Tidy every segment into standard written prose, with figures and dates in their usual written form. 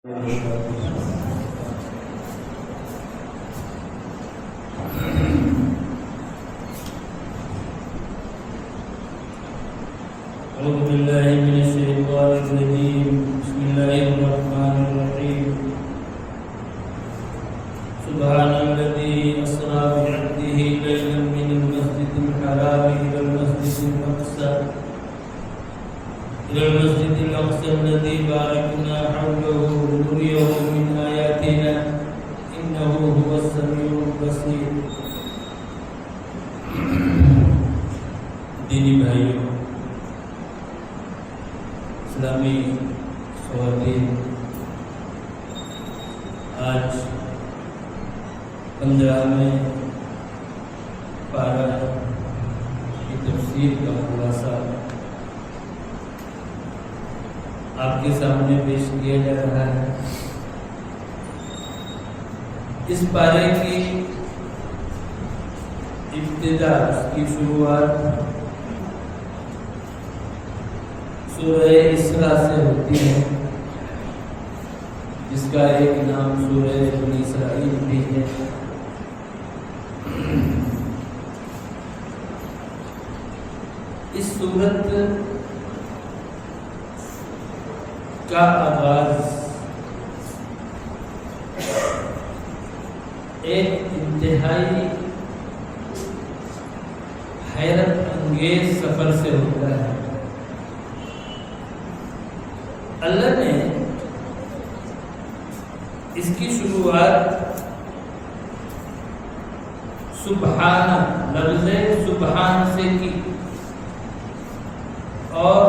أعوذ بالله من الشيطان الرجيم. بسم الله الرحمن الرحيم. سبحان الذي أسرى بعبده ليلا من المسجد الحرام إلى المسجد الأقصى الذي باركنا حوله لنريه من آياتنا إنه هو السميع البصير. دینی بھائیوں، اسلامی خواتین، آج 15ویں پارہ کی تفسیر کا خلاصہ آپ کے سامنے پیش کیا جا رہا ہے. اس پارے کی ابتدا، اس کی شروعات سورہ اسراء سے ہوتی ہے، جس کا ایک نام سورہ بنی اسرائیل بھی ہے. اس سورت کا آغاز ایک انتہائی حیرت انگیز سفر سے ہوتا ہے. اللہ نے اس کی شروعات سبحان، لفظ سبحان سے کی، اور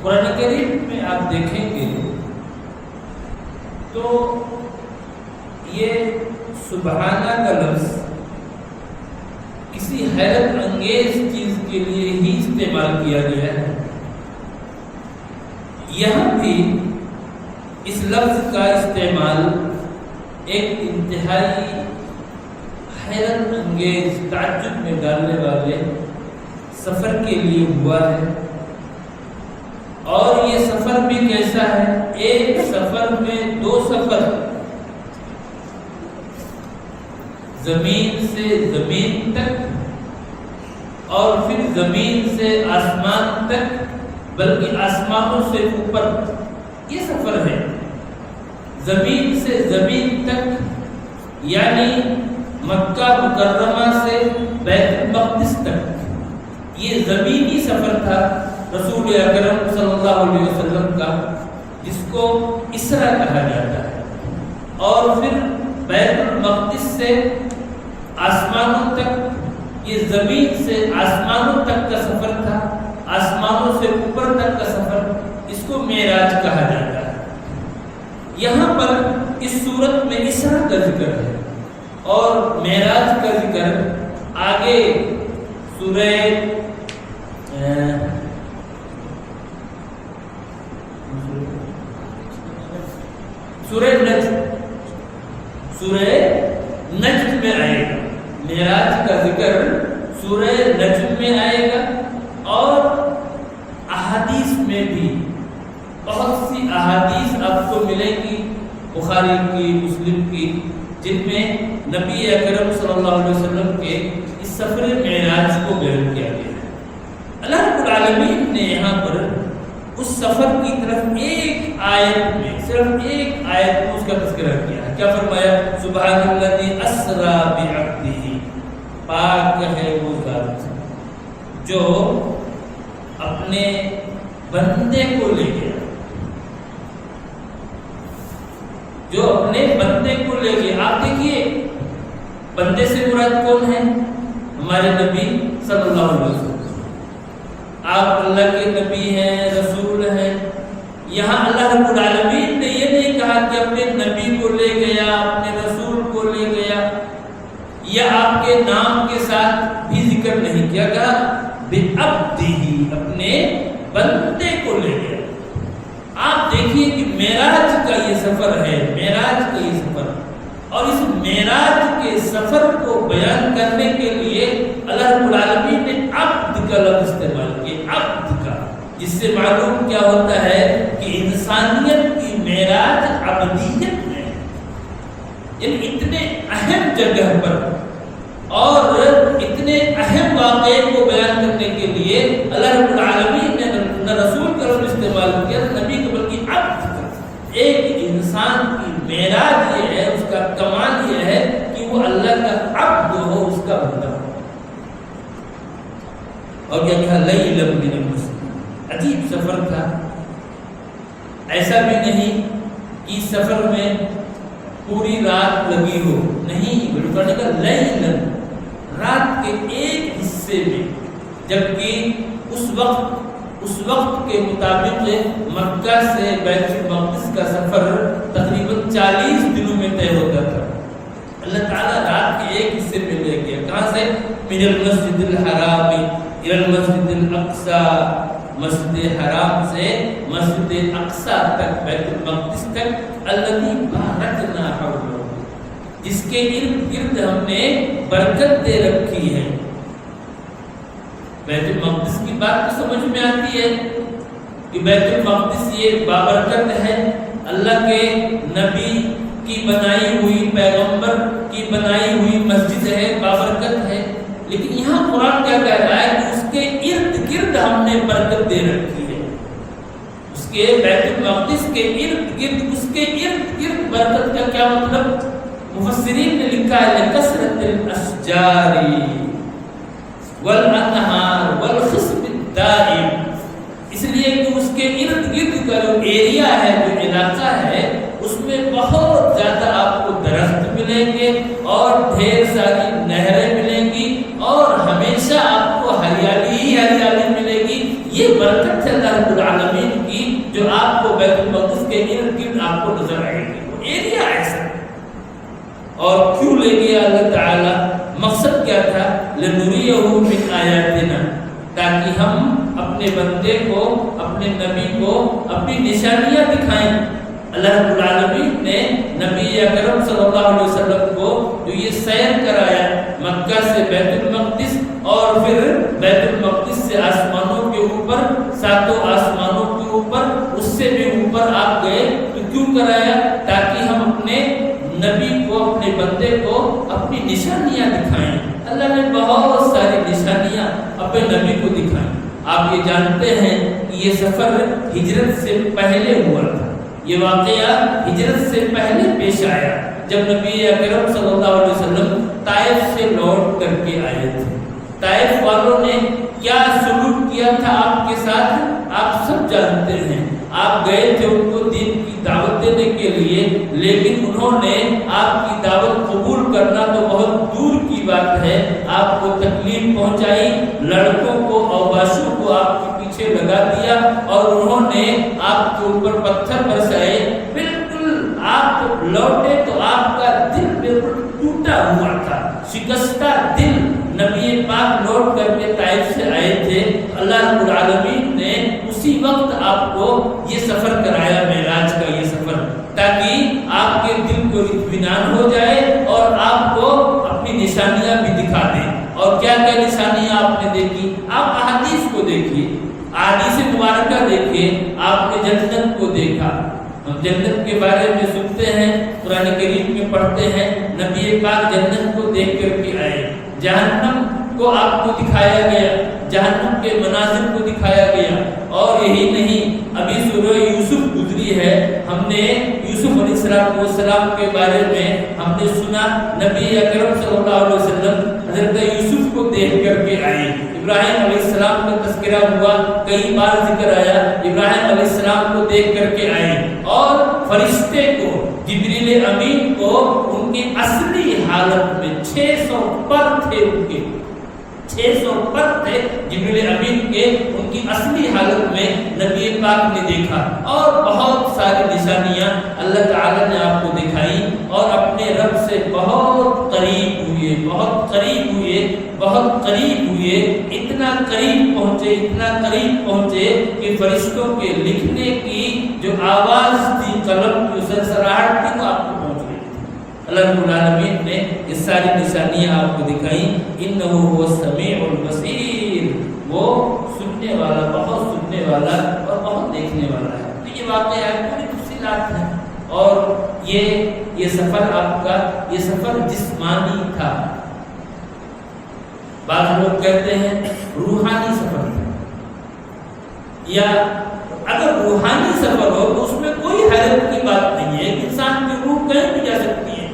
قرآن کریم میں آپ دیکھیں گے تو یہ سبحانہ کا لفظ کسی حیرت انگیز چیز کے لیے ہی استعمال کیا گیا ہے. یہاں بھی اس لفظ کا استعمال ایک انتہائی حیرت انگیز، تعجب میں ڈالنے والے سفر کے لیے ہوا ہے. اور یہ سفر بھی کیسا ہے؟ ایک سفر میں دو سفر، زمین سے زمین تک اور پھر زمین سے آسمان تک، بلکہ آسمانوں سے اوپر. یہ سفر ہے زمین سے زمین تک، یعنی مکہ مکرمہ سے بیت المقدس تک. یہ زمینی سفر تھا رسول اکرم صلی اللہ علیہ وسلم کا، جس کو اسراء کہا جاتا ہے. اور پھر بیت المقدس سے آسمانوں تک، یہ زمین سے آسمانوں تک کا سفر تھا، آسمانوں سے اوپر تک کا سفر. اس کو معراج کہا جاتا ہے. یہاں پر اس صورت میں اسراء کا ذکر ہے اور معراج کا ذکر آگے سورہ نجم میں آئے گا. معراج کا ذکر سورہ نجم میں آئے گا. اور احادیث میں بھی بہت سی احادیث آپ کو ملیں گی، بخاری کی، مسلم کی، جن میں نبی اکرم صلی اللہ علیہ وسلم کے اس سفر معراج کو بیان کیا گیا ہے. اللہ رب العالمین نے یہاں پر اس سفر کی طرف ایک آیت میں، صرف ایک آیت میں اس کا تذکرہ کیا ہے. کیا فرمایا؟ سبحان الذی اسری بعبدہ، پاک ہے وہ ذات جو اپنے بندے کو لے گیا، جو اپنے بندے کو لے گیا. آپ دیکھیے، بندے سے مراد کون ہے؟ ہمارے نبی صلی اللہ علیہ وسلم. آپ اللہ کے نبی ہیں، رسول ہیں. یہاں اللہ رب العالمین نے یہ نہیں کہا کہ اپنے نبی کو لے گیا، اپنے رسول کو لے گیا، یا آپ کے نام کے ساتھ بھی ذکر نہیں کیا. کہا بعبدہ، اپنے بندے کو لے گیا. آپ دیکھیے کہ معراج کا یہ سفر ہے، معراج کا یہ سفر. اور اس معراج کے سفر کو بیان کرنے کے لیے اللہ رب العالمین نے عبد کا لفظ استعمال کیا. عبد کا، جس سے معلوم کیا ہوتا ہے کہ انسانیت کی معراج معراج عبدیت میں ہے، یعنی اتنے اہم جگہ پر اور اتنے اہم واقعے کو بیان کرنے کے لیے اللہ رب العالمین نے نہ رسول کا لفظ استعمال کیا نہ نبی کا، بلکہ عبد کا۔ ایک انسان کی معراج یہ ہے، اس کا کمال یہ ہے کہ وہ اللہ کا عبد ہو، اس کا بندہ ہو۔ اور کیا کہا؟ لیلا من المسجد، عجیب سفر تھا۔ ایسا بھی نہیں کہ سفر میں پوری رات لگی ہو، نہیں، بالکل کا لیلا، رات کے ایک حصے میں، جبکہ اس وقت کے مطابق مکہ سے بیت المقدس کا سفر تقریباً 40 دنوں میں طے ہوتا تھا۔ اللہ تعالیٰ رات کے ایک حصے میں لے گیا، کہاں سے؟ من المسجد الحرام الى المسجد الاقصی، مسجد حرام سے مسجد اقصی تک، بیت المقدس تک، الذی بارکنا حولہ، جس کے ارد گرد ہم نے برکت دے رکھی ہے۔ بیت المقدس کی بات تو سمجھ میں آتی ہے کہ بیت المقدس یہ بابرکت ہے، اللہ کے نبی کی بنائی ہوئی، پیغمبر کی بنائی ہوئی مسجد ہے، بابرکت ہے۔ لیکن یہاں قرآن کیا کہہ رہا ہے کہ اس کے ارد گرد ہم نے برکت دے رکھی ہے۔ اس کے بیت المقدس کے ارد گرد، اس کے ارد گرد برکت کا کیا مطلب؟ مفسرین نے لکھا ہے لکثرت الاشجار والانہار والخصب الدائم، اس لیے کہ اس کے ارد گرد کا جو ایریا ہے، جو علاقہ ہے، اس میں بہت زیادہ آپ کو درخت ملیں گے اور ڈھیر ساری نہریں ملیں گی اور ہمیشہ آپ کو ہریالی ہی ہریالی ملے گی۔ یہ برکت ہے اللہ رب العالمین کی، جو آپ کو بیت المقدس کے ارد گرد آپ کو نظر آئے گی۔ وہ ایریا ایسا، اور کیوں لے گیا اللہ تعالیٰ؟ مقصد کیا تھا؟ لنُرِيَهُ مِنْ آیاتنا، تاکہ ہم اپنے بندے کو، اپنے نبی کو اپنی نشانیاں دکھائیں۔ اللہ رب العالمین نے نبی اکرم صلی اللہ علیہ وسلم کو جو یہ سیر کرایا مکہ سے بیت المقدس اور پھر بیت المقدس سے آسمانوں کے اوپر، ساتوں آسمانوں کے اوپر، اس سے بھی اوپر آپ گئے، تو کیوں کرایا؟ تاکہ ہم اپنے نبی کو، اپنے بندے کو اپنی نشانیاں دکھائیں۔ اللہ نے بہت ساری نشانیاں اپنے نبی کو دکھائیں۔ آپ یہ جانتے ہیں کہ یہ سفر ہجرت سے پہلے ہوا تھا، یہ واقعہ ہجرت سے پہلے پیش آیا، جب نبی اکرم صلی اللہ علیہ وسلم طائف سے لوٹ کر کے آئے تھے۔ طائف والوں نے کیا سلوک کیا تھا آپ کے ساتھ آپ سب جانتے ہیں۔ آپ گئے تھے ان کو دین کی دعوت دینے کے لیے، لیکن انہوں نے آپ کی دعوت قبول کرنا تو بہت دور کی بات ہے، آپ کو تکلیف پہنچائی، لڑکوں کو، اوباشوں کو آپ کے پیچھے لگا دیا اور انہوں نے آپ کے اوپر پتھر برسائے۔ بالکل آپ لوٹے تو آپ کا دل بالکل ٹوٹا ہوا تھا، شکستہ دل۔ نبی پاک لوٹ کر کے طائف سے آئے تھے، اللہ رب العالمین نے اسی وقت آپ کو یہ سفر کرایا، معراج کا یہ سفر، تاکہ آپ کے دل کو اطمینان ہو جائے اور آپ کو اپنی نشانیاں بھی دکھا دیں۔ اور کیا کیا نشانیاں آپ نے دیکھی؟ آپ احادیث کو دیکھیے، احادیث مبارکہ دیکھیے، آپ نے جنت کو دیکھا۔ ہم جنت کے بارے میں سنتے ہیں، قرآن کریم میں پڑھتے ہیں، نبی پاک جنت کو دیکھ کر کے آئے۔ جہنم کو آپ کو دکھایا گیا، جہنم کے مناظر کو دکھایا گیا۔ اور یہی نہیں، ابھی سورہ یوسف گزری ہے، ہم نے یوسف علیہ السلام کے بارے میں ہم نے سنا، نبی اکرم صلی اللہ علیہ وسلم حضرت یوسف کو دیکھ کر کے آئے۔ ابراہیم علیہ السلام کا تذکرہ ہوا، کئی بار ذکر آیا، ابراہیم علیہ السلام کو دیکھ کر کے آئے۔ اور فرشتے کو، جبریل امین کو ان کی اصلی حالت میں 600 پر تھے، ان کے 600 پر تھے جبریل امین کے، ان کی اصلی حالت میں نبی پاک نے دیکھا۔ اور بہت ساری نشانیاں اللہ تعالیٰ نے آپ کو دکھائی اور اپنے رب سے بہت قریب ہوئے، بہت قریب ہوئے، بہت قریب ہوئے، اتنا قریب پہنچے، اتنا قریب پہنچے کہ فرشتوں کے لکھنے کی جو آواز تھی، قلم کی سرسراہٹ تھی، وہ آپ کو پہنچ گئی۔ اللہ رب العالمین نے یہ ساری نشانیاں آپ کو دکھائیں۔ انہ هو السمیع البصیر، وہ سننے والا، بہت سننے والا اور بہت دیکھنے والا ہے۔ تو یہ واقعہ پوری تفصیلات ہیں۔ اور یہ سفر آپ کا یہ سفر جسمانی تھا، بعض لوگ کہتے ہیں روحانی سفر تھا، یا اگر روحانی سفر ہو تو اس میں کوئی حیرت کی بات نہیں ہے، ایک انسان کی روح کہیں بھی جا سکتی ہے۔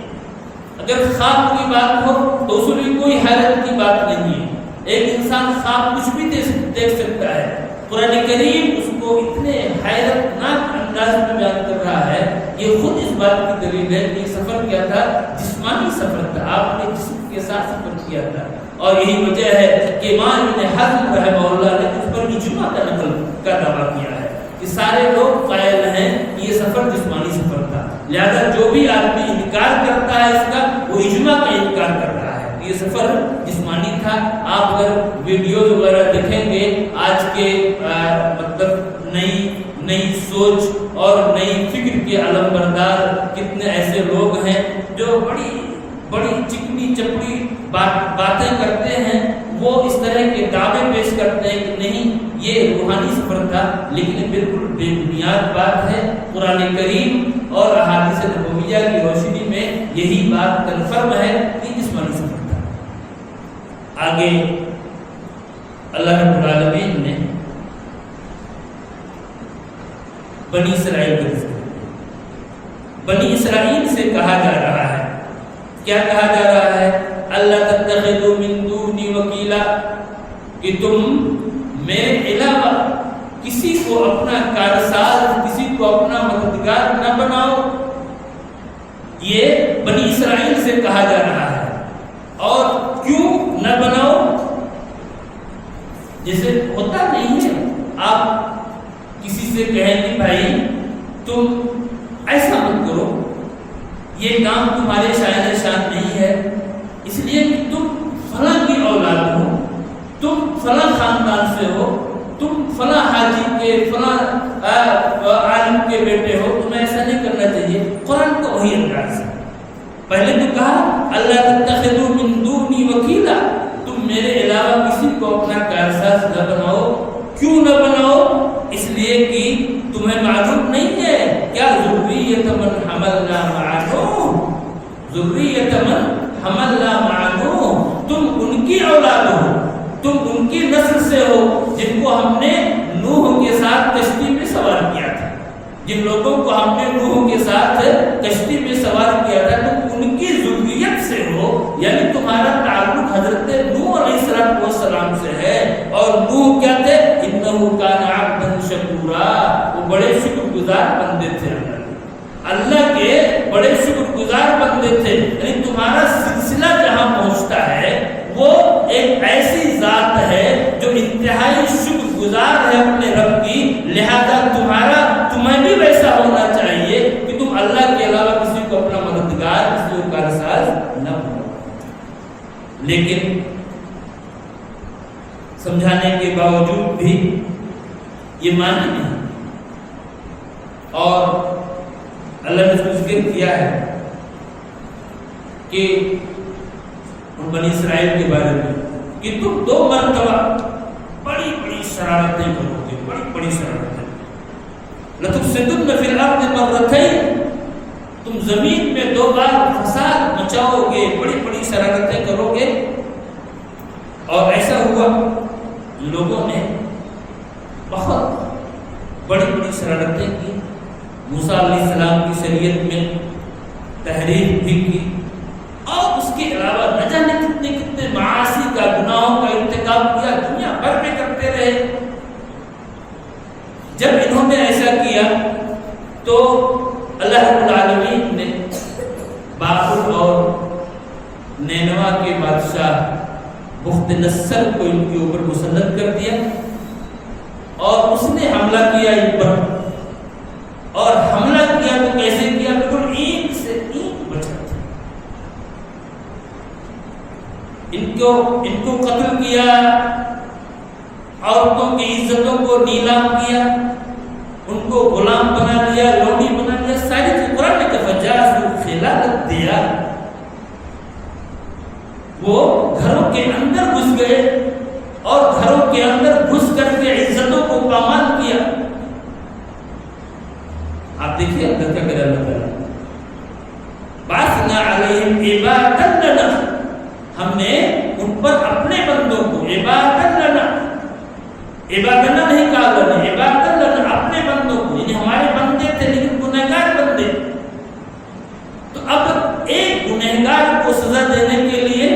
اگر خواب کی بات ہو تو اس میں کوئی حیرت کی بات نہیں ہے، ایک انسان خواب کچھ بھی دیکھ سکتا ہے۔ قرآن کریم اس کو اتنے حیرت ناک انداز میں بیان کر رہا ہے، یہ خود اس بات کی دلیل ہے کہ یہ سفر کیا تھا، جسمانی سفر تھا، آپ نے جسم کے ساتھ سفر کیا تھا۔ اور یہی وجہ ہے کہ امام ابن حزم رحمہ اللہ نے اس پر اجماع کا نقل کا دعویٰ کیا ہے کہ سارے لوگ قائل ہیں کہ یہ سفر جسمانی سفر تھا، لہذا جو بھی آدمی انکار کرتا ہے اس کا، وہ اجماع کا انکار کر رہا ہے کہ یہ سفر جسمانی تھا۔ آپ اگر ویڈیوز وغیرہ دیکھیں گے، آج کے مطلب نئی سوچ اور نئی فکر کے علم بردار کتنے ایسے لوگ ہیں جو بڑی چکنی چپڑی باتیں کرتے ہیں، وہ اس طرح کے دعوے پیش کرتے ہیں کہ نہیں یہ روحانی سفر تھا، لیکن بالکل بے بنیاد بات ہے۔ قرآن کریم اور احادیث نبویہ کی روشنی میں یہی بات کنفرم ہے کہ جسمانی سفر تھا۔ آگے اللہ رب العالمین نے بنی اسرائیل کا ذکر، بنی اسرائیل سے کہا جا رہا ہے، کیا کہا جا رہا ہے؟ اللہ تتخذوا من دونی وکیلا، کہ تم میرے علاوہ کسی کو اپنا کارساز، کسی کو اپنا مددگار نہ بناؤ۔ یہ بنی اسرائیل سے کہا جا رہا ہے، اور کیوں نہ بناؤ؟ جیسے ہوتا نہیں ہے، آپ کسی سے کہیں کہ بھائی تم ایسا مت کرو، یہ کام تمہارے شان نہیں ہے، اس لیے کہ تم فلاں کی اولاد ہو، تم فلاں خاندان سے ہو، تم فلاں حاجی کے فلاں عالم کے بیٹے ہو، تمہیں ایسا نہیں کرنا چاہیے۔ قرآن کا وہی انداز ہے، پہلے تو کہا اللہ تتخذوا من دونی وکیلا، تم میرے علاوہ کسی کو اپنا کارساز نہ بناؤ۔ کیوں نہ بناؤ؟ اس لیے کہ تمہیں معلوم نہیں ہے کیا ذریۃ من حملنا مع نوح، ذریۃ من حملنا مع نوح، تم ان کی اولاد ہو، تم ان کی نسل سے ہو جن کو ہم نے نوح کے ساتھ کشتی میں سوار کیا تھا، جن لوگوں کو ہم نے نوح کے ساتھ کشتی میں سوار کیا تھا، تم ان کی ذریت سے ہو، یعنی تمہارا تعلق حضرت نوح علیہ السلام سے ہے۔ اور نوح کیا تھے؟ انہ کان عبدا شکورا، وہ بڑے شکر گزار بندے تھے، اللہ کے بڑے شکر گزار بندے تھے۔ یعنی تمہارا سلسلہ جہاں پہنچتا ہے وہ ایک ایسی ذات ہے جو انتہائی شکر گزار ہے اپنے رب کی، لہذا تمہیں بھی ویسا ہونا چاہیے کہ تم اللہ کے علاوہ کسی کو اپنا مددگار، کسی کو کارساز نہ بناؤ۔ لیکن سمجھانے کے باوجود بھی یہ مانے نہیں، اور اللہ نے اس کو ذکر کیا ہے کہ ان بنی اسرائیل کے بارے میں کہ تم 2 مرتبہ بڑی شرارتیں کرو گے، بڑی شرارتیں، لَتُفْسِدُنَّ فِي الْأَرْضِ مَرَّتَيْنِ، تم زمین میں 2 بار فساد مچاؤ گے، بڑی شرارتیں کرو گے۔ اور ایسا ہوا، لوگوں نے بہت بڑی شرارتیں کی، موسیٰ علیہ السلام کی شریعت میں تحریف بھی کی، اور اس کے علاوہ نہ جانے کتنے معاصی کا، گناہوں کا ارتکاب کیا، دنیا بھر میں کرتے رہے۔ جب انہوں نے ایسا کیا تو اللہ رب العالمین نے بابل اور نینوا کے بادشاہ بخت نصر کو ان کے اوپر مسلط کر دیا، اور اس نے حملہ کیا ان پر، اور حملہ کیا تو کیسے کیا؟ بالکل اینٹ سے اینٹ بچا، ان کو قتل کیا، عورتوں کی عزتوں کو نیلام کیا، ان کو غلام بنا لیا، لونڈی بنا لیا، ساری چیز قرآن نے فجاسوا خلال الدیار، وہ گھروں کے اندر گھس گئے اور گھروں کے اندر گھس کر کے عزتوں کو پامال کیا۔ آپ دیکھیے اللہ کیا کرے اللہ تعالیٰ، وَبَعَثْنَا عَلَيْهِمْ عِبَادًا لَنَا، ہم نے ان پر اپنے بندوں کو عبادًا لَنَا، عبادنا نہیں کہا اللہ نے، عبادًا لَنَا اپنے بندوں کو، یعنی ہمارے بندے تھے لیکن گنہگار بندے. تو اب ایک گنہگار کو سزا دینے کے لیے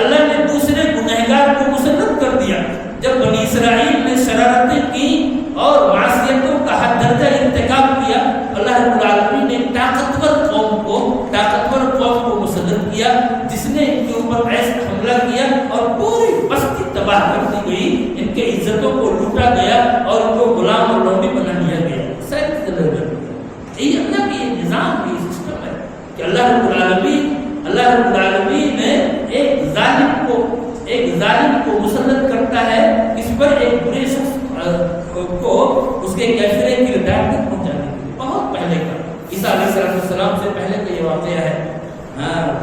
اللہ نے دوسرے گنہگار کو مسلط کر دیا. جب بنی اسرائیل نے شرارتیں کی اور معصیتوں کا حد درجہ ارتکاب کیا، اللہ رب العالمین نے طاقتور قوم کو مسلط کیا جس نے ان کے اوپر ایسا حملہ کیا اور پوری بستی تباہ کر دی گئی، ان کے عزتوں کو لوٹا گیا اور ان کو غلام اور لونڈی بنا دیا گیا. یہ اللہ کی یہ نظام کی سسٹم ہے کہ اللہ رب العالمین نے ایک ظالم کو مسلط کرتا ہے اس پر ایک برے شخص کو اس کے کیفرے کی ہدایت تک پہنچانے کے لیے. بہت پہلے کا عیسیٰ علیہ السلام سے پہلے کا یہ واقعہ ہے.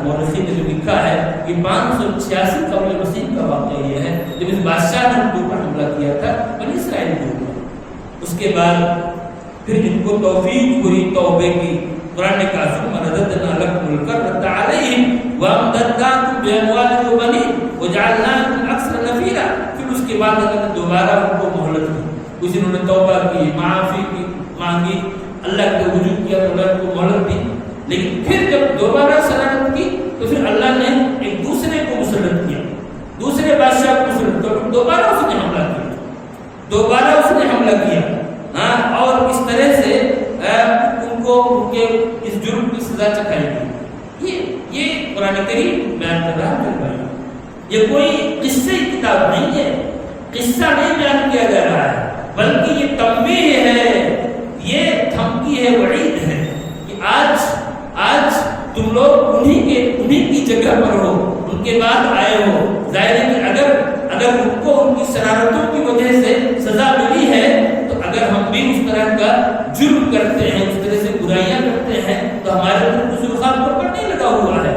مورخین نے جو لکھا ہے کہ 586 قبل مسیح کا واقعہ یہ ہے جب اس بادشاہ نے ان کے اوپر حملہ کیا تھا بنی اسرائیل کے اوپر. اس کے بعد پھر ان کو توفیق ہوئی توبے کی. قرآن نے کہا ثم رددنا لكم الكرة عليهم وامددناكم بأموال وبنين وجعلناكم أكثر نفيرا. پھر اس کے بعد اللہ نے دوبارہ ان کو مہلت دی. کچھ انہوں نے توبہ کی، معافی کی مانگی، اللہ کے رجوع کیا تو اللہ کو مہلت دی. لیکن پھر جب دوبارہ شرارت کی تو پھر اللہ نے ایک دوسرے کو مسلط کیا، دوسرے بادشاہ کو مسلط کیا، دوبارہ اس نے حملہ کیا. اور اس طرح سے ان کو ان کے اس جرم کی سزا چکھائی گئی. یہ قرآن کریم بیان کر رہا ہے. یہ کوئی قصے کی کتاب نہیں ہے، قصہ نہیں بیان کیا جا رہا ہے، بلکہ یہ تنبیہ ہے، یہ دھمکی ہے، وعید ہے کہ آج تم لوگ انہی کی جگہ پر ہو، ان کے بعد آئے ہو. ظاہر ہے کہ اگر ان کو ان کی شرارتوں کی وجہ سے سزا ملی ہے تو اگر ہم بھی اس طرح کا جرم کرتے ہیں، اس طرح سے برائیاں کرتے ہیں تو ہمارے اوپر حضور خان پر نہیں لگا ہوا ہے.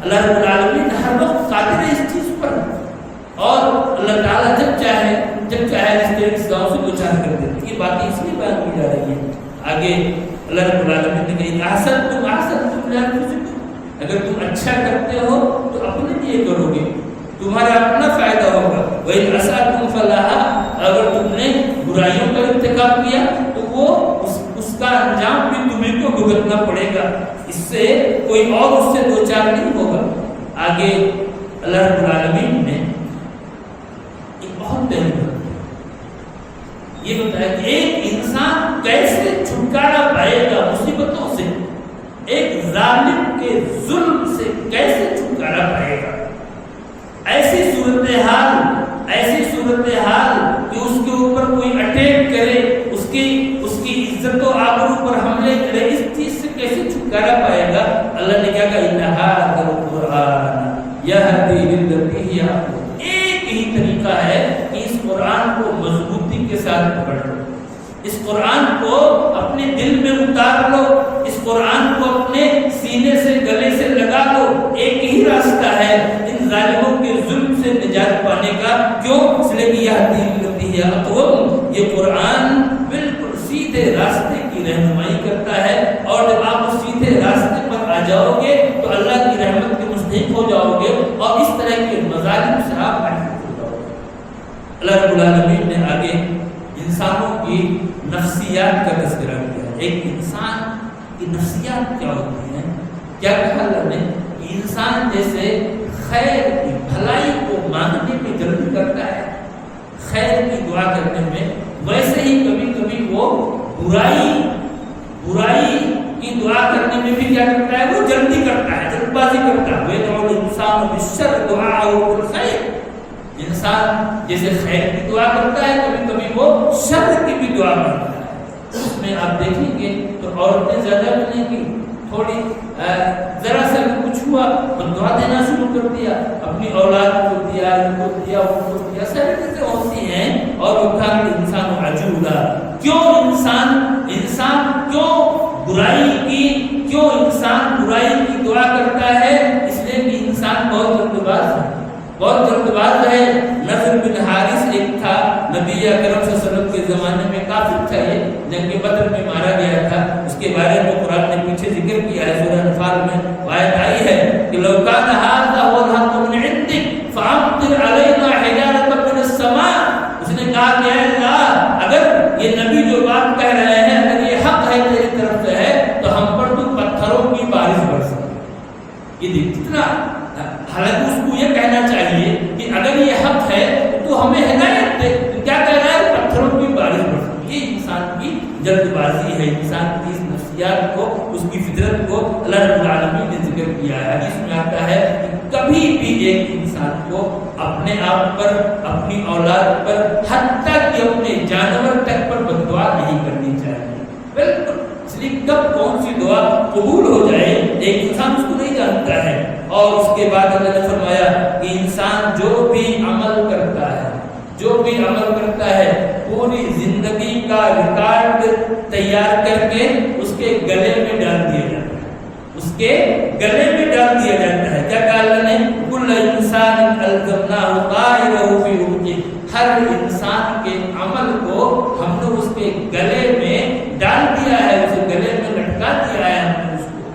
اللہ رب العالمین ہر وقت قادر ہے اس چیز پر، اور اللہ تعالیٰ جب چاہے اس طرح کی سزاؤں سے دو چار کر دیتے. یہ باتیں اس لیے بیان کی جا رہی ہیں. آگے اللہ رب العالمین نے کہا احسنتم لانفسکم، اگر تم اچھا کرتے ہو تو اپنے لیے کرو گے، تمہارا اپنا فائدہ ہوگا. وَإِنْ أَسَأْتُمْ فَلَهَا، اگر تم نے برائیوں کا ارتکاب کیا تو وہ اس کا انجام بھی تمہیں کو بھگتنا پڑے گا، اس سے کوئی اور اس سے دو چار نہیں ہوگا. آگے اللہ رب العالمین نے ایک بہت پہلی بات یہ بتایا کہ ایک انسان کیسے چھٹکارا پائے گا مصیبتوں سے، ایک ظالم کے ظلم سے کیسے چھٹکارا پائے گا. ایسی صورتحال کہ اس کے اوپر کوئی اٹیک کرے، اس کی عزت و آبرو پر حملے کرے، اس چیز سے کیسے چھٹکارا پائے گا. اللہ نے کیا کہا ان ھذا القرآن یہدی للتی ہی اقوم. ایک ہی طریقہ ہے کہ اس قرآن کو مضبوطی کے ساتھ پکڑ لو، اس قرآن کو اپنے دل میں اتار لو، اس قرآن کو اپنے سینے سے گلے سے لگا لو. ایک ہی راستہ ہے ان ظالموں کے ظلم سے نجات پانے کا. کیوں؟ اس لیے کہ یہدی للتی ہی اقوم، یہ قرآن بالکل سیدھے راستے کی رہنمائی کرتا ہے. اور جب آپ اس سیدھے راستے پر آ جاؤ گے تو اللہ کی رحمت کے مستحق ہو جاؤ گے اور اس طرح کے مظالم سے آپ محفوظ ہو جاؤ گے. اللہ رب العالمین نے آگے انسانوں کی نفسیات کا تذکرہ کیا. ایک انسان کی نفسیات کیا ہوتی ہیں؟ کیا کہا اللہ نے؟ انسان جیسے خیر کی بھلائی کو مانگنے میں جلدی کرتا ہے، خیر کی دعا کرنے میں، ویسے ہی کبھی کبھی وہ برائی کی دعا کرنے میں بھی کیا کرتا ہے؟ وہ جلدی کرتا ہے، جلد بازی کرتا ہے. وَيَدْعُو الْإِنسَانُ بِالشَّرِّ دُعَاءَهُ بِالْخَيْرِ. انسان جیسے خیر کی دعا کرتا ہے کبھی کبھی وہ شر کی بھی دعا کرتا ہے. اس میں آپ دیکھیں گے تو عورتیں زیادہ ملیں گی، تھوڑی ذرا سا کچھ ہوا تو دعا دینا شروع کر دیا، اپنی اولاد کو دیا، ان کو دیا، ان کو دیا، ساری چیزیں ہوتی ہیں. اور وہ کہا کہ انسان عجولا، کیوں انسان انسان برائی کی دعا کرتا ہے؟ اس لیے کہ انسان بہت جلد باز ہے. نضر بن حارث ایک تھا، نبی اکرم صلی اللہ علیہ وسلم کے زمانے میں کافر تھا، یہ جنگ بدر میں مارا گیا تھا. اس کے بارے میں قرآن نے پیچھے ذکر کیا ہے، سورہ انفال میں آیت آئی ہے کہ لو کان ھذا هو الحق من عندک فامطر علینا حجارۃ من السماء. اس نے کہا کہ اے اللہ اگر یہ نبی جو بات کہہ رہے ہیں اگر یہ حق ہے تیری طرف سے ہے تو ہم پر تو پتھروں کی بارش برسا. یہ دیکھ کتنا، حالانکہ اس کو یہ کہنا چاہیے کہ اگر یہ حق ہے تو ہمیں ہدایت دے. کیا کہہ رہا ہے؟ پتھروں کی بارش برسا. یہ انسان کی جلد بازی ہے، انسان کی اس نفسیات کو، اس کی فطرت کو اللہ رب العالمین نے ذکر کیا ہے. حدیث میں آتا ہے کہ کبھی بھی ایک انسان کو اپنے آپ پر، اپنی اولاد پر، حتیٰ کہ اپنے جانور تک پر بد دعا نہیں کرنی چاہیے. بالکل، اس لیے کب کون سی دعا قبول ہو جائے ایک انسان اس کو نہیں جانتا ہے. اور اس کے بعد اللہ نے فرمایا کہ انسان جو بھی عمل کرتا ہے، جو بھی عمل کرتا ہے، پوری زندگی کا ریکارڈ تیار کر کے اس کے گلے میں ڈال دیا جاتا ہے. اس کے گلے میں ڈال دیا جاتا ہے. کیا کہا اللہ نے؟ کل انسان الزمناہ طائرہ فی عنقہ. ہر انسان کے عمل کو ہم نے اس کے گلے میں ڈال دیا ہے، اسے گلے میں لٹکا دیا ہے. ہم نے اس کو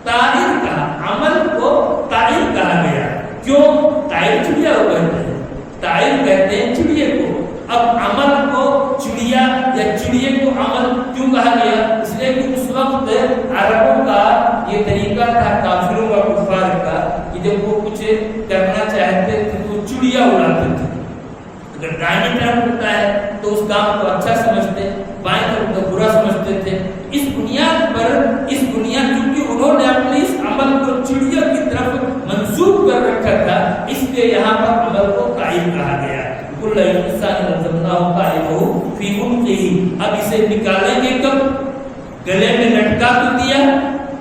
طائر کہا، عمل کو طائر کہا گیا. کیوں؟ طائر چڑیا کو کہتے ہیں، طائر کہتے ہیں چڑیے کو. اب عمل کو چڑیا یا چڑیے کو عمل کیوں کہا گیا؟ اس لیے کہ اس وقت عربوں کا یہ طریقہ تھا، کافروں کا، کفار کا، کہ جب وہ کچھ کرنا چاہتے تھے تو چڑیا اڑاتے تھے. اگر دائیں طرف ہوتا ہے تو اس کام کو اچھا سمجھتے، بائیں طرف تو برا سمجھتے تھے. اس بنیاد کیونکہ انہوں نے اپنے اس عمل کو چڑیا کی طرف منسوب کر رکھا تھا، اس لیے یہاں پر عمل کو طائر کہا گیا. کل انسان الزمناہ طائرہ فی عنقہ. اب اسے نکالیں گے کب؟ گلے میں لٹکا تو دیا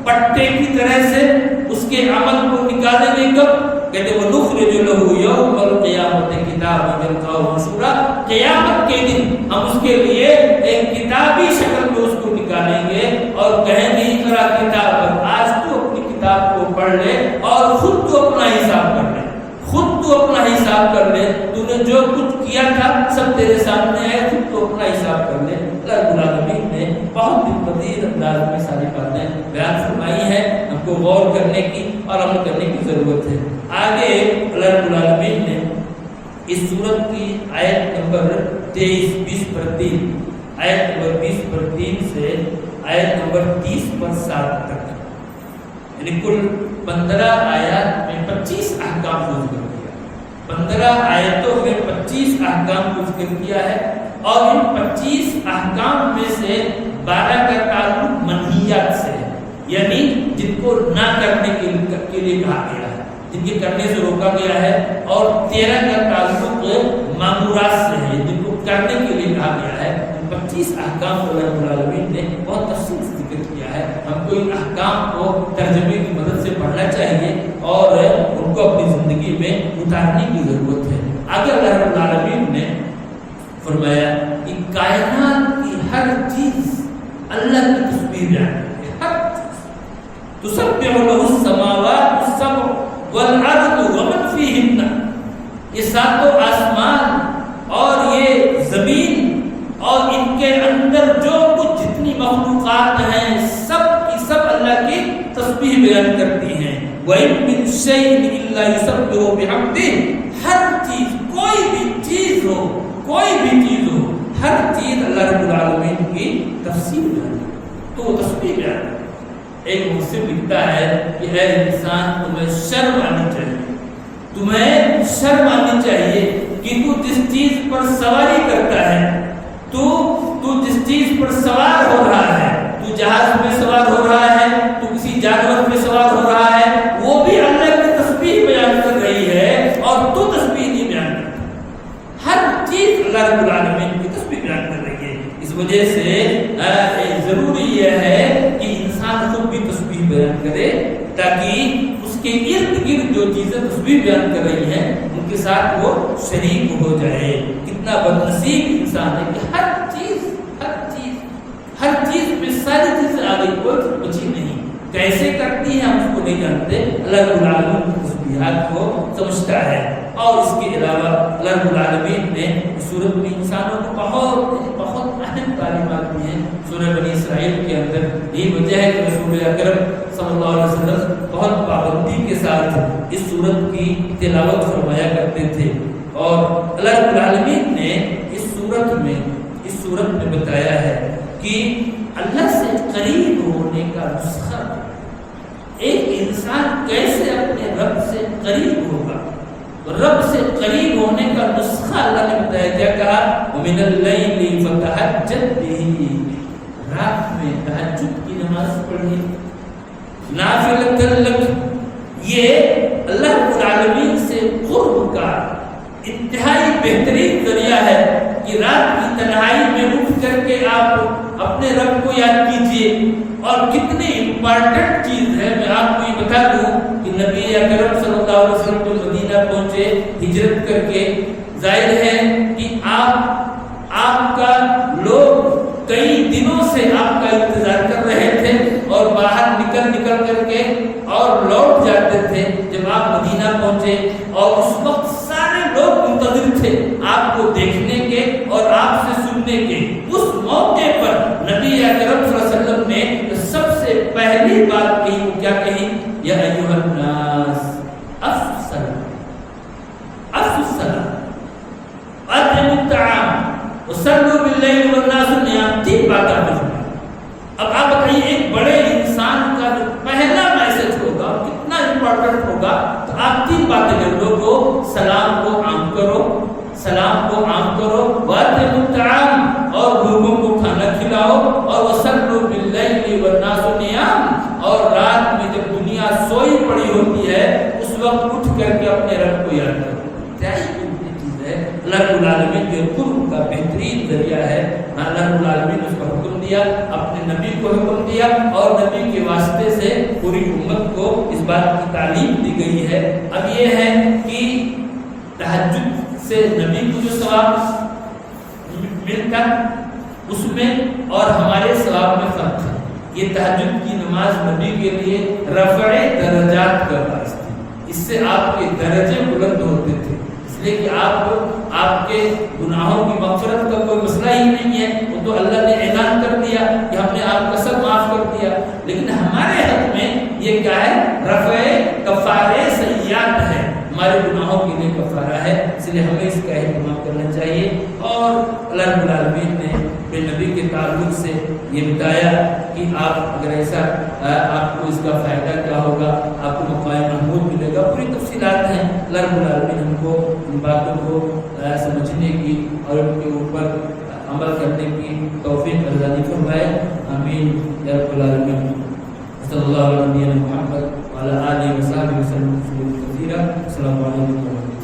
پٹے کی طرح سے، اس کے عمل کو نکالیں گے کب؟ کہتے وہ نخرج لہ یوم القیامۃ کتابا یلقاہ منشورا. قیامت کے دن ہم اس کے لیے ایک کتابی شکل میں اس کو نکالیں گے اور کہیں گے اقرا کتاب، آج تو اپنی کتاب کو پڑھ لے اور خود تو اپنا حساب کر لے. خود تو اپنا حساب کر لے، تو نے جو کچھ کیا تھا سب تیرے سامنے ہے، خود تو اپنا حساب کر لے. اللہ رب العالمین نے بہت دل پذیر انداز میں ساری باتیں بیان فرمائی ہیں. ہم کو غور کرنے کی اور عمل کرنے کی ضرورت ہے. آگے اللہ رب العالمین نے اس سورت کی آیت نمبر 23 20 پر 3، آیت نمبر 20 پر 3 سے آیت نمبر 30 پر 7 تک، یعنی کل 15 آیات میں 25 احکام کو ذکر کیا. 15 آیتوں میں 25 احکام کو ذکر کیا ہے، اور ان 25 احکام میں سے 12 کا تعلق منہیات سے ہے، یعنی جن کو نہ کرنے کے لیے کہا گیا ہے، جن کے کرنے سے روکا گیا ہے. اور 13 کا تعلق مامورات سے ہے، جن کو کرنے کے لیے کہا گیا ہے. 25 احکام کو اللہ رب العالمین نے بہت تفصیل سے ذکر کیا ہے. ہم کو ان احکام کو ترجمے کی مدد سے پڑھنا چاہیے اور ان کو اپنی زندگی میں اتارنے کی ضرورت ہے. آگے اللہ رب العالمین نے فرمایا کہ کائنات کی ہر چیز اللہ کی تسبیح بیان کرتی ہے. ہر چیز تسبح لہ السماوات السبع والارض ومن فیہن. یہ ساتوں آسمان اور یہ زمین اور ان کے اندر جو کچھ جتنی مخلوقات ہیں سب کی سب اللہ کی تسبیح بیان کرتی ہیں. وَإِن مِّن شَيْءٍ إِلَّا يُسَبِّحُ بِحَمْدِهِ. ہر چیز، کوئی بھی چیز ہو، کوئی بھی چیز ہو، ہر چیز اللہ رب العالمین کی تسبیح بیان کرتی، تو وہ تسبیح بیان کرتی. ایک محسن لکھتا ہے کہ اے انسان تمہیں شرم آنی چاہیے، تمہیں شرم آنی چاہیے کہ تو جس چیز پر سواری کرتا ہے، تو جس چیز پر سوار ہو رہا ہے، تو جہاز میں سوار ہو رہا ہے، تو کسی جانور میں سوار ہو رہا ہے، وہ بھی اللہ کی تسبیح بیان کر رہی ہے اور تو تسبیح نہیں بیان کرتا. ہر چیز اللہ رب العالمین کی تسبیح بیان کر رہی ہے. اس وجہ سے ضروری یہ ہے کہ انسان خود بھی تسبیح بیان کرے تاکہ اس کے ارد گرد جو چیزیں تسبیح بیان کر رہی ہیں ان کے ساتھ وہ شریک ہو جائے. کتنا بدنصیب انسان ہے کہ ہر چیز میں ساری چیزیں آگے کوئی بچی نہیں. کیسے کرتی ہیں ہم اس کو نہیں جانتے، اللہ رب العالمین کی تسبیحات کو سمجھتا ہے. اور اس کے علاوہ اللہ رب العالمین نے سورت میں انسانوں کو بہت اہم تعلیمات دی ہیں. سورہ بنی اسرائیل کے اندر یہ وجہ ہے کہ رسول اکرم صلی اللہ علیہ وسلم بہت پابندی کے ساتھ اس سورت کی تلاوت فرمایا کرتے تھے. اور اللہ رب العالمین نے اس سورت میں بتایا ہے کہ اللہ سے قریب ہونے کا نسخہ، ایک انسان کیسے اپنے رب سے قریب ہوگا. رب سے قریب ہونے کا نسخہ اللہ نے بتایا. کیا کہا؟ وَمِنَ اللَّيْلِ فَتَهَجَّدْ بِهِ، رات میں تہجد کی نماز پڑھی. نافلۃ لک، یہ اللہ رب العالمین سے قرب کا انتہائی بہترین ذریعہ ہے کہ رات کی تنہائی میں اٹھ کر کے آپ اپنے رب کو یاد کیجئے. اور کتنی امپارٹنٹ چیز ہے، میں آپ کو یہ بتا دوں کہ نبی اکرم صلی اللہ علیہ وسلم کو مدینہ پہنچے ہجرت کر کے. ظاہر ہے کہ آپ کا لوگ کئی دنوں سے آپ کا انتظار کر رہے تھے اور باہر نکل کر کے اور لوٹ جاتے تھے جب آپ مدینہ پہنچے. اور اس وقت سارے لوگ منتظر تھے آپ کو دیکھنے کے اور آپ سے سننے کے. اس موقع پر نبی اکرم صلی اللہ علیہ وسلم نے سب سے پہلی بات کہی، وہ کیا کہی؟ یا ایھا الناس افشوا السلام واطعموا الطعام وصلوا باللیل والناس نیام. 3 باتیں ہیں. اب آپ بتائیے ایک بڑے انسان کا جو پہلا میسج ہوگا کتنا امپورٹنٹ ہوگا. تو آپ 3 باتیں کرو. لوگوں سلام کو عام کرو، سلام کو عام کرو، واطعموا الطعام، اور لوگوں کو کھانا کھلاؤ، اور وصلوا باللیل والناس نیام، اور رات میں جب دنیا سوئی پڑی ہوتی ہے اس وقت اٹھ کر کے اپنے رب کو یاد کرو. کیا چیز ہے؟ اللہ رب العالمین کے قرب کا بہترین ذریعہ ہے. اللہ رب العالمین نے اس کو حکم دیا، اپنے نبی کو حکم دیا، اور نبی کے واسطے سے پوری امت کو اس بات کی تعلیم دی گئی ہے. اب یہ ہے کہ تہجد سے نبی کو جو ثواب ملتا اس میں اور ہمارے ثواب میں فرق ہے. یہ تہجد کی نماز نبی کے لیے رفع درجات کا باعث تھی. اس سے آپ کے درجے بلند ہوتے تھے، اس لیے کہ آپ کے گناہوں کی مغفرت کا کوئی مسئلہ ہی نہیں ہے. وہ تو اللہ نے اعلان کر دیا کہ ہم نے آپ کا سب معاف کر دیا. لیکن ہمارے حق میں یہ کیا ہے؟ رفع کفارے سیئات ہے، ہمارے گناہوں کے لیے کفارہ ہے. اس لیے ہمیں اس کا اہتمام کرنا چاہیے. اور اللہ رب العالمین نے اپنے نبی کے تعلق سے یہ بتایا کہ آپ اگر ایسا آپ کو اس کا فائدہ کیا ہوگا، آپ کو مقام محمود ملے گا. پوری تفصیلات ہیں. اللہ رب العالمین ہم کو ان باتوں کو سمجھنے کی اور ان کے اوپر عمل کرنے کی توفیق عطا فرمائے. آمین یا رب العالمین. صلی اللہ علیہ وسلم محمد وعلی آلہ وصحبہ وسلم. السلام علیکم ورحمۃ اللہ.